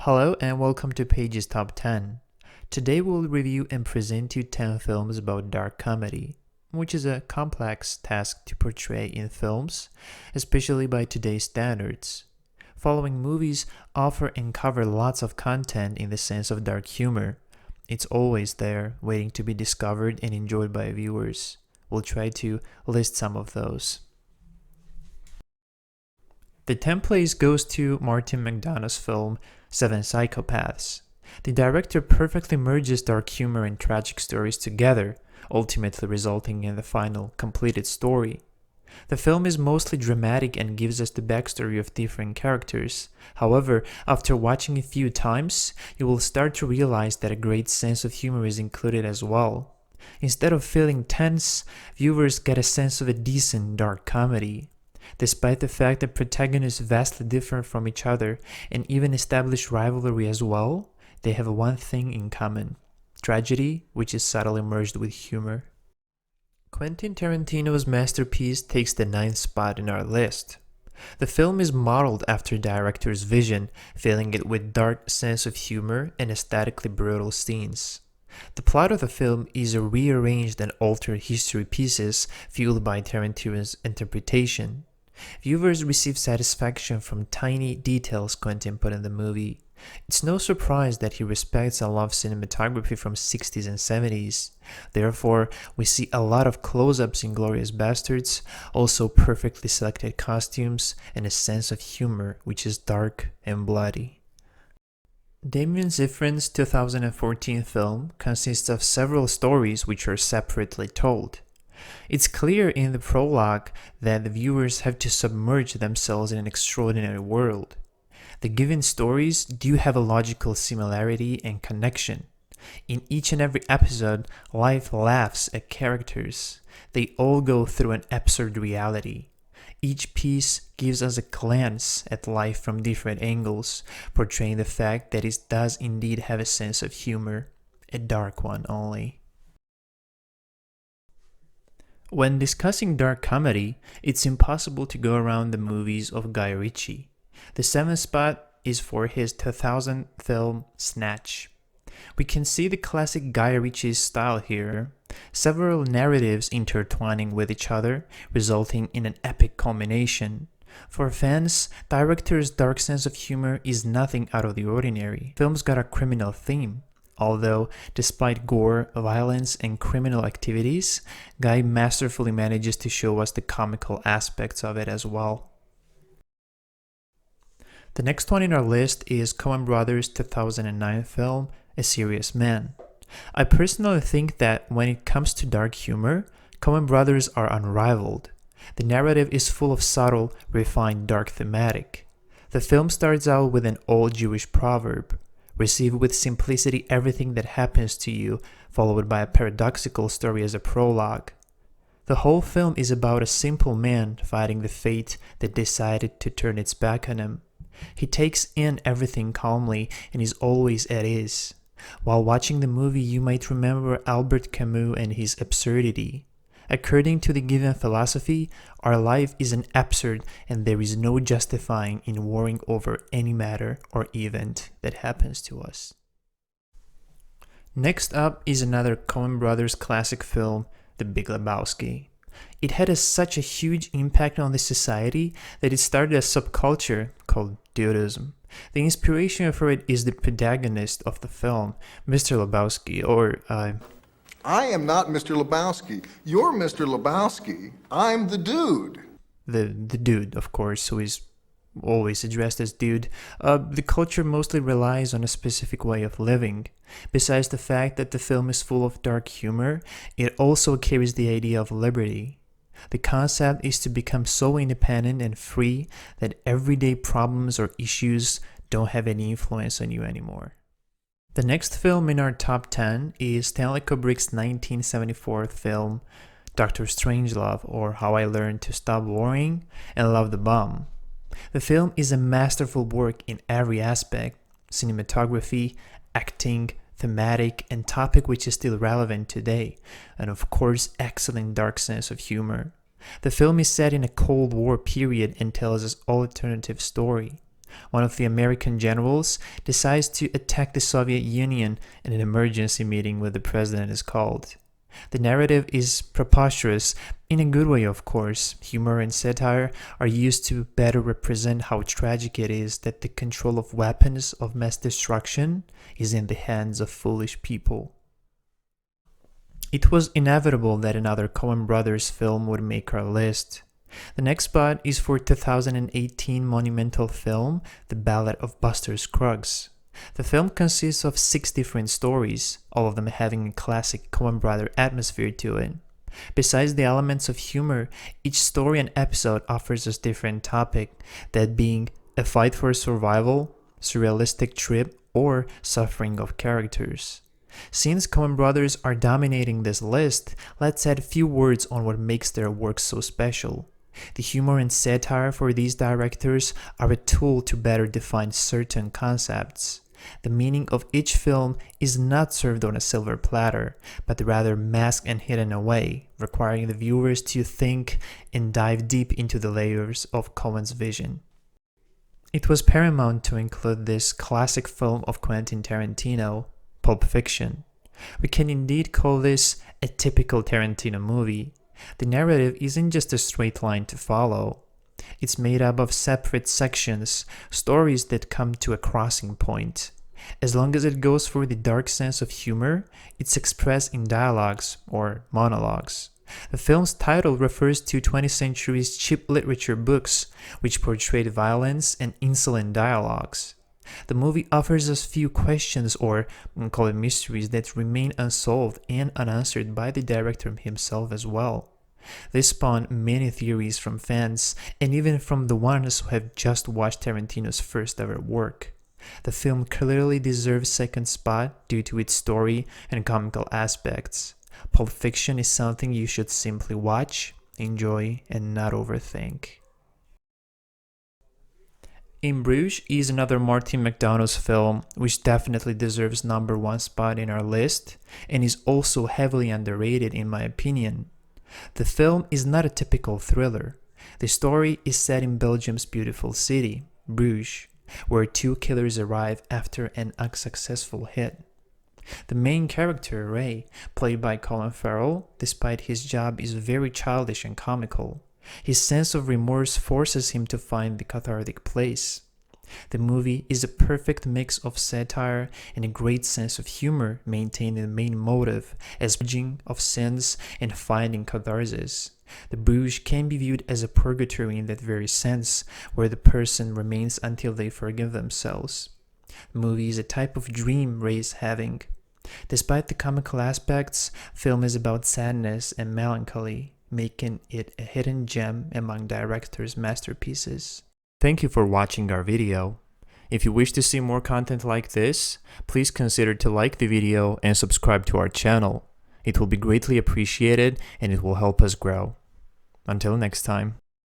Hello and welcome to Page's Top 10. Today we'll review and present you 10 films about dark comedy, which is a complex task to portray in films, especially by today's standards. Following movies offer and cover lots of content in the sense of dark humor. It's always there, waiting to be discovered and enjoyed by viewers. We'll try to list some of those. The 10th place goes to Martin McDonagh's film Seven Psychopaths. The director perfectly merges dark humor and tragic stories together, ultimately resulting in the final, completed story. The film is mostly dramatic and gives us the backstory of different characters. However, after watching a few times, you will start to realize that a great sense of humor is included as well. Instead of feeling tense, viewers get a sense of a decent dark comedy. Despite the fact that protagonists vastly differ from each other and even establish rivalry as well, they have one thing in common: tragedy, which is subtly merged with humor. Quentin Tarantino's masterpiece takes the 9th spot in our list. The film is modeled after the director's vision, filling it with dark sense of humor and aesthetically brutal scenes. The plot of the film is a rearranged and altered history pieces fueled by Tarantino's interpretation. Viewers receive satisfaction from tiny details Quentin put in the movie. It's no surprise that he respects and loves cinematography from 60s and 70s. Therefore, we see a lot of close-ups in Glorious Bastards, also perfectly selected costumes, and a sense of humor which is dark and bloody. Damien Zifrin's 2014 film consists of several stories which are separately told. It's clear in the prologue that the viewers have to submerge themselves in an extraordinary world. The given stories do have a logical similarity and connection. In each and every episode, life laughs at characters. They all go through an absurd reality. Each piece gives us a glance at life from different angles, portraying the fact that it does indeed have a sense of humor, a dark one only. When discussing dark comedy, it's impossible to go around the movies of Guy Ritchie. The 7th spot is for his 2000 film Snatch. We can see the classic Guy Ritchie's style here, several narratives intertwining with each other, resulting in an epic culmination. For fans, director's dark sense of humor is nothing out of the ordinary. Film's got a criminal theme. Although, despite gore, violence, and criminal activities, Guy masterfully manages to show us the comical aspects of it as well. The next one in our list is Coen Brothers' 2009 film, A Serious Man. I personally think that when it comes to dark humor, Coen Brothers are unrivaled. The narrative is full of subtle, refined dark thematic. The film starts out with an old Jewish proverb: receive with simplicity everything that happens to you, followed by a paradoxical story as a prologue. The whole film is about a simple man fighting the fate that decided to turn its back on him. He takes in everything calmly and is always at ease. While watching the movie, you might remember Albert Camus and his absurdity. According to the given philosophy, our life is an absurd and there is no justifying in worrying over any matter or event that happens to us. Next up is another Coen Brothers classic film, The Big Lebowski. It had such a huge impact on the society that it started a subculture called Dudism. The inspiration for it is the protagonist of the film, Mr. Lebowski, or I am not Mr. Lebowski. You're Mr. Lebowski. I'm the dude. The dude, of course, who is always addressed as dude. The culture mostly relies on a specific way of living. Besides the fact that the film is full of dark humor, it also carries the idea of liberty. The concept is to become so independent and free that everyday problems or issues don't have any influence on you anymore. The next film in our top 10 is Stanley Kubrick's 1974 film Dr. Strangelove, or How I Learned to Stop Worrying and Love the Bomb. The film is a masterful work in every aspect: cinematography, acting, thematic, and topic which is still relevant today, and of course excellent dark sense of humor. The film is set in a Cold War period and tells us alternative story. One of the American generals decides to attack the Soviet Union and an emergency meeting with the president is called. The narrative is preposterous, in a good way of course. Humor and satire are used to better represent how tragic it is that the control of weapons of mass destruction is in the hands of foolish people. It was inevitable that another Coen Brothers film would make our list. The next spot is for 2018 monumental film, The Ballad of Buster Scruggs. The film consists of 6 different stories, all of them having a classic Coen Brother atmosphere to it. Besides the elements of humor, each story and episode offers us different topic, that being a fight for survival, surrealistic trip, or suffering of characters. Since Coen Brothers are dominating this list, let's add a few words on what makes their work so special. The humor and satire for these directors are a tool to better define certain concepts. The meaning of each film is not served on a silver platter, but rather masked and hidden away, requiring the viewers to think and dive deep into the layers of Coen's vision. It was paramount to include this classic film of Quentin Tarantino, Pulp Fiction. We can indeed call this a typical Tarantino movie. The narrative isn't just a straight line to follow. It's made up of separate sections, stories that come to a crossing point. As long as it goes for the dark sense of humor, it's expressed in dialogues or monologues. The film's title refers to 20th century's cheap literature books, which portrayed violence and insolent dialogues. The movie offers us few questions or call it mysteries that remain unsolved and unanswered by the director himself as well. This spawned many theories from fans and even from the ones who have just watched Tarantino's first ever work. The film clearly deserves second spot due to its story and comical aspects. Pulp Fiction is something you should simply watch, enjoy, and not overthink. In Bruges is another Martin McDonagh's film which definitely deserves number 1 spot in our list and is also heavily underrated in my opinion. The film is not a typical thriller. The story is set in Belgium's beautiful city, Bruges, where 2 killers arrive after an unsuccessful hit. The main character, Ray, played by Colin Farrell, despite his job is very childish and comical. His sense of remorse forces him to find the cathartic place. The movie is a perfect mix of satire and a great sense of humor, maintaining the main motive as purging of sins and finding catharsis. The Bruges can be viewed as a purgatory in that very sense, where the person remains until they forgive themselves. The movie is a type of dream Ray's having. Despite the comical aspects, film is about sadness and melancholy, making it a hidden gem among directors' masterpieces. Thank you for watching our video. If you wish to see more content like this, please consider to like the video and subscribe to our channel. It will be greatly appreciated and it will help us grow. Until next time.